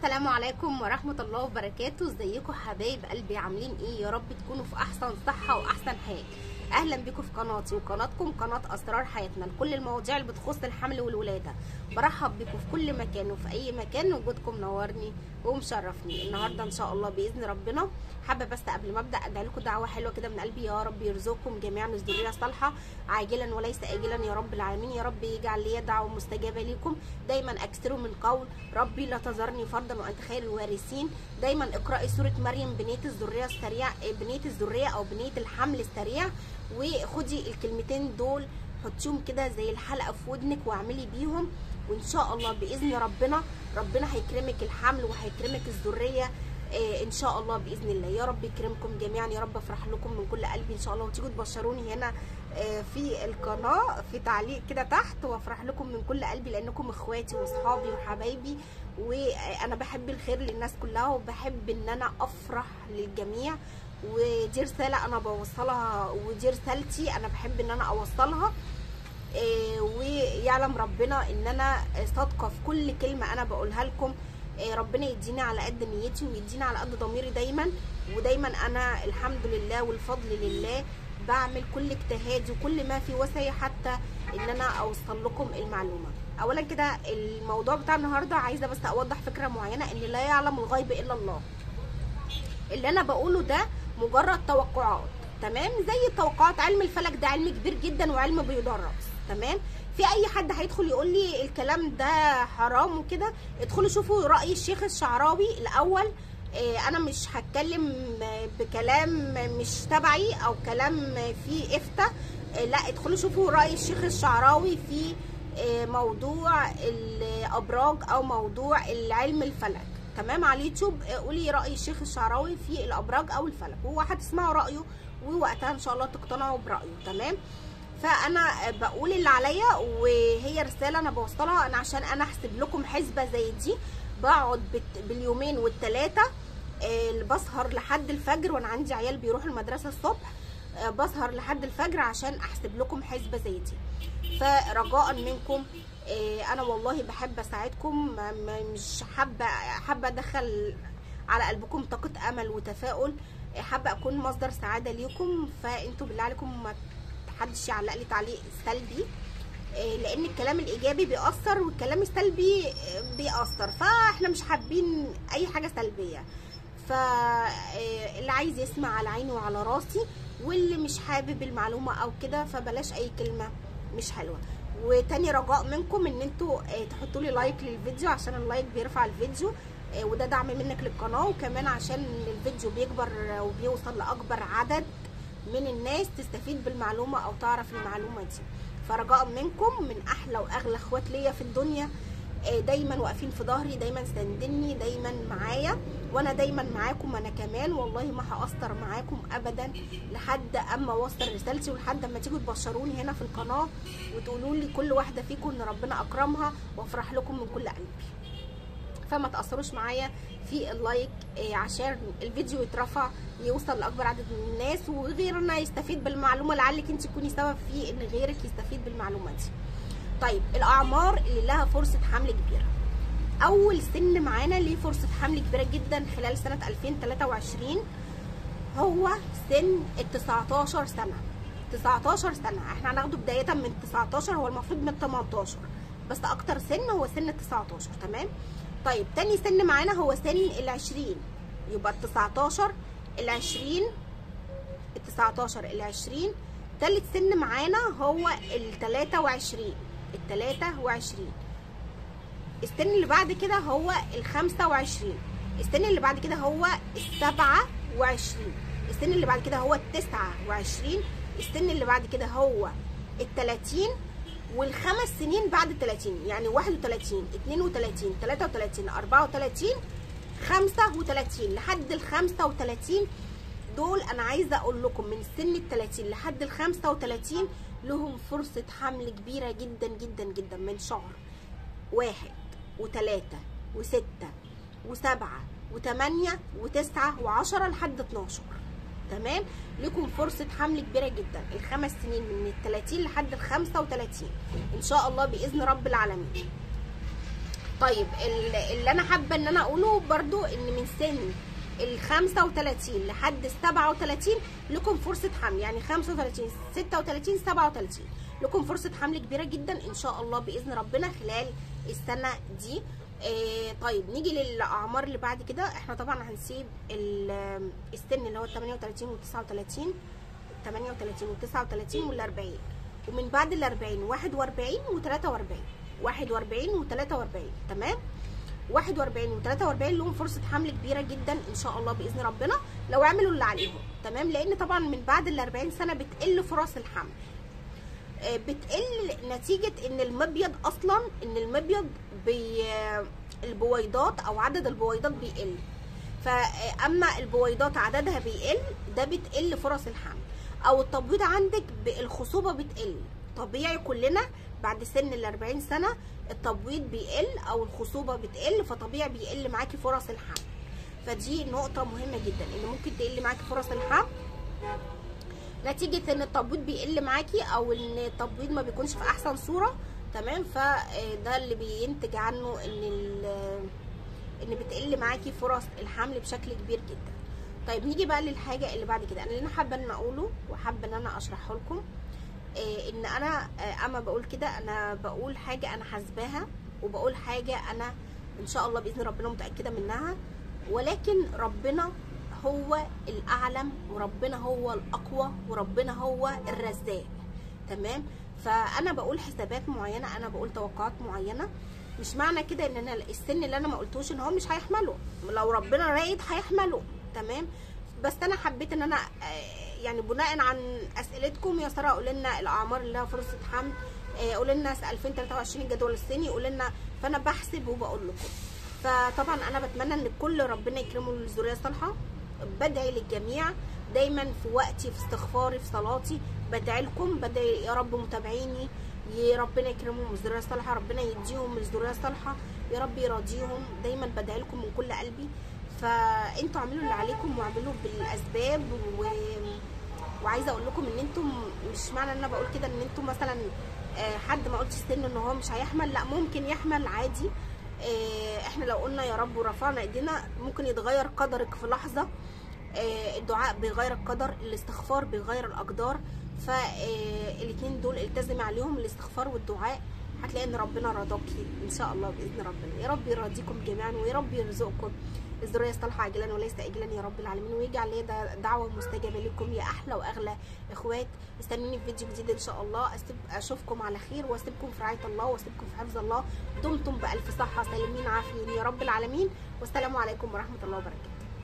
السلام عليكم ورحمة الله وبركاته. ازيكم حبايب قلبي؟ عاملين ايه؟ يا رب تكونوا في احسن صحة واحسن حال. اهلا بكم في قناتي وقناتكم قناة اسرار حياتنا لكل المواضيع اللي بتخص الحمل والولادة. برحب بكم في كل مكان وفي اي مكان، وجودكم نورني ومشرفني. النهارده ان شاء الله باذن ربنا حابه بس قبل ما ابدا ادعي لكم دعوه حلوه كده من قلبي، يا رب يرزقكم جميعا الذريه صالحه عاجلا وليس اجلا يا رب العالمين. يا رب يجعل لي دعوه مستجابه ليكم. دايما اكثروا من قول ربي لا تذرني فردا وانت خير الوارثين. دايما اقراي سوره مريم بنيه الذريه السريع، بنيه الذريه او بنيه الحمل السريع، وخدي الكلمتين دول حطيهم كده زي الحلقه في ودنك واعملي بيهم، وان شاء الله باذن ربنا هيكرمك الحمل وهيكرمك الذريه ان شاء الله باذن الله. يا رب يكرمكم جميعا، يا رب افرح لكم من كل قلبي ان شاء الله، وتيجوا تبشروني هنا في القناه في تعليق كده تحت، وافرح لكم من كل قلبي لانكم اخواتي واصحابي وحبايبي، وانا بحب الخير للناس كلها وبحب ان انا افرح للجميع، ودي رساله انا بوصلها ودي رسالتي انا بحب ان انا اوصلها. ويعلم ربنا ان انا صادقه في كل كلمه انا بقولها لكم. ربنا يديني على قد نيتي ويديني على قد ضميري دايما، ودايما انا الحمد لله والفضل لله بعمل كل اجتهادي وكل ما في وسعي حتى ان انا اوصل لكم المعلومه. اولا كده الموضوع بتاع النهارده عايزه بس اوضح فكره معينه، ان لا يعلم الغيب الا الله. اللي انا بقوله ده مجرد توقعات، تمام؟ زي التوقعات، علم الفلك ده علم كبير جدا وعلم بيدرس، تمام؟ في اي حد هيدخل يقول لي الكلام ده حرام وكده، ادخلوا شوفوا راي الشيخ الشعراوي الاول. انا مش هتكلم بكلام مش تبعي او كلام فيه افتاء، لا، ادخلوا شوفوا راي الشيخ الشعراوي في موضوع الابراج او موضوع العلم الفلك، تمام؟ على اليوتيوب قولي راي الشيخ الشعراوي في الابراج او الفلك، وهو هتسمعوا رايه ووقتها ان شاء الله تقتنعوا برايه، تمام؟ فانا بقول اللي عليا، وهي رساله انا بوصلها انا عشان انا احسب لكم حسبه زي دي. بقعد باليومين والثلاثه بسهر لحد الفجر، وانا عندي عيال بيروحوا المدرسه الصبح، بسهر لحد الفجر عشان احسب لكم حسبه زي دي. فرجاء منكم، انا والله بحب اساعدكم، مش حابه ادخل على قلبكم طاقه امل وتفاؤل، حابه اكون مصدر سعاده ليكم. فانتوا بالله عليكم ما حدش يعلق لي تعليق سلبي، لان الكلام الايجابي بيأثر والكلام السلبي بيأثر، فاحنا مش حابين اي حاجه سلبيه. فاللي عايز يسمع على عيني وعلى راسي، واللي مش حابب المعلومه او كده فبلاش اي كلمه مش حلوه. وتاني رجاء منكم ان انتوا تحطوا لي لايك للفيديو عشان اللايك بيرفع الفيديو، وده دعم منك للقناه، وكمان عشان الفيديو بيكبر وبيوصل لاكبر عدد من الناس تستفيد بالمعلومه او تعرف المعلومه دي. فرجاء منكم، من احلى واغلى اخوات ليا في الدنيا، دايما واقفين في ظهري، دايما ساندني، دايما معايا، وانا دايما معاكم. انا كمان والله ما هقصر معاكم ابدا لحد اما اوصل رسالتي، ولحد اما تيجوا تبشروني هنا في القناه وتقولوا لي كل واحده فيكم ان ربنا اكرمها، وافرح لكم من كل قلبي. فما تأثروش معايا في اللايك عشان الفيديو يترفع يوصل لاكبر عدد من الناس، وغيرنا يستفيد بالمعلومه، لعلك انت تكوني سبب في ان غيرك يستفيد بالمعلومه دي. طيب، الاعمار اللي لها فرصه حمل كبيره، اول سن معانا ليه فرصه حمل كبيره جدا خلال سنه 2023 هو سن ال 19 سنه. 19 سنه احنا هناخده بدايه من 19، هو المفروض من 18 بس اكتر سن هو سن ال 19، تمام؟ طيب، تاني سن معانا هو سن ال20، يبقى ال 19 ال20 ال 19 ال20. تالت سن معانا هو ال 23 ال 23. السن اللي بعد كده هو ال 25. السن اللي بعد كده هو ال 27. السن اللي بعد كده هو ال 29. السن اللي بعد كده هو ال 30. والخمس سنين بعد ال 30 يعني 31 32 33 34 35 لحد ال 35 دول انا عايزه اقول لكم من سن ال 30 لحد ال 35 لهم فرصه حمل كبيره جدا جدا جدا، من شهر 1 و3 و6 و7 و8 و9 و10 لحد 12، تمام؟ لكم فرصه حمل كبيره جدا الخمس سنين من ال 30 لحد ال 35 ان شاء الله باذن رب العالمين. طيب اللي انا حابه ان انا اقوله برضو ان من سن ال 35 لحد 37 لكم فرصه حمل، يعني 35 36 37 لكم فرصه حمل كبيره جدا ان شاء الله باذن ربنا خلال السنه دي. طيب نيجي للاعمار اللي بعد كده. احنا طبعا هنسيب السن اللي هو 38 و 39 و 39 وال 40، ومن بعد ال 40 41 و 43 41 و 43 تمام. 41 و 43 لهم فرصه حمل كبيره جدا ان شاء الله باذن ربنا لو عملوا اللي عليهم تمام، لان طبعا من بعد ال 40 سنه بتقل فرص الحمل، بتقل نتيجه ان المبيض اصلا ان المبيض البويضات او عدد البويضات بيقل، فاما البويضات عددها بيقل ده بتقل فرص الحمل، او التبويض عندك الخصوبه بتقل طبيعي. كلنا بعد سن ال 40 سنه التبويض بيقل او الخصوبه بتقل، فطبيعي بيقل معاكي فرص الحمل. فدي نقطه مهمه جدا ان ممكن تقل معاكي فرص الحمل نتيجه ان التبويض بيقل معاكي او ان التبويض ما بيكونش في احسن صوره تمام. فده اللي بينتج عنه ان بتقل معاكي فرص الحمل بشكل كبير جدا. طيب نيجي بقى للحاجه اللي بعد كده. انا اللي انا حابه ان اقوله وحابه ان انا اشرحه لكم ان انا اما بقول كده انا بقول حاجه انا حاسباها، وبقول حاجه انا ان شاء الله باذن ربنا متاكده منها، ولكن ربنا هو الاعلم وربنا هو الاقوى وربنا هو الرزاق تمام. فانا بقول حسابات معينه، انا بقول توقعات معينه، مش معنى كده ان انا السن اللي انا ما قلتوش ان هو مش هيحمله، لو ربنا رايد هيحمله تمام. بس انا حبيت ان انا يعني بناء عن اسئلتكم يا ساره قولوا لنا الاعمار اللي لها فرصه حمل، قولوا لنا 2023 الجدول السني قولوا لنا، فانا بحسب وبقول لكم. فطبعا انا بتمنى ان الكل ربنا يكرمه الذريه الصالحه. بدعي للجميع دايما في وقتي، في استغفاري، في صلاتي بدعي لكم، بدعي يا رب متابعيني يا ربنا يكرمهم الذريه الصالحه، ربنا يديهم الذريه الصالحه يا رب يراضيهم، دايما بدعي لكم من كل قلبي. فانتوا اعملوا اللي عليكم واعملوا بالاسباب وعايزه اقول لكم ان انتم مش معنى ان انا بقول كده ان انتم مثلا حد ما قلتش السن ان هو مش هيحمل، لا ممكن يحمل عادي. احنا لو قلنا يا رب ورفعنا ايدينا ممكن يتغير قدرك في لحظه. الدعاء بيغير القدر، الاستغفار بيغير الاقدار، فالاثنين دول التزمي عليهم الاستغفار والدعاء، هتلاقي ان ربنا رضاكي ان شاء الله باذن ربنا. يا رب يرضيكم جميعا ويا رب يرزقكم الذريه الصالحه عاجلا وليس اجلا يا رب العالمين، ويجعل لي دعوه مستجابه لكم يا احلى واغلى اخوات. استنوني في فيديو جديد ان شاء الله، اشوفكم على خير واسيبكم في رعايه الله واسيبكم في حفظ الله. دمتم بالف صحه سالمين عافيين يا رب العالمين، والسلام عليكم ورحمه الله وبركاته.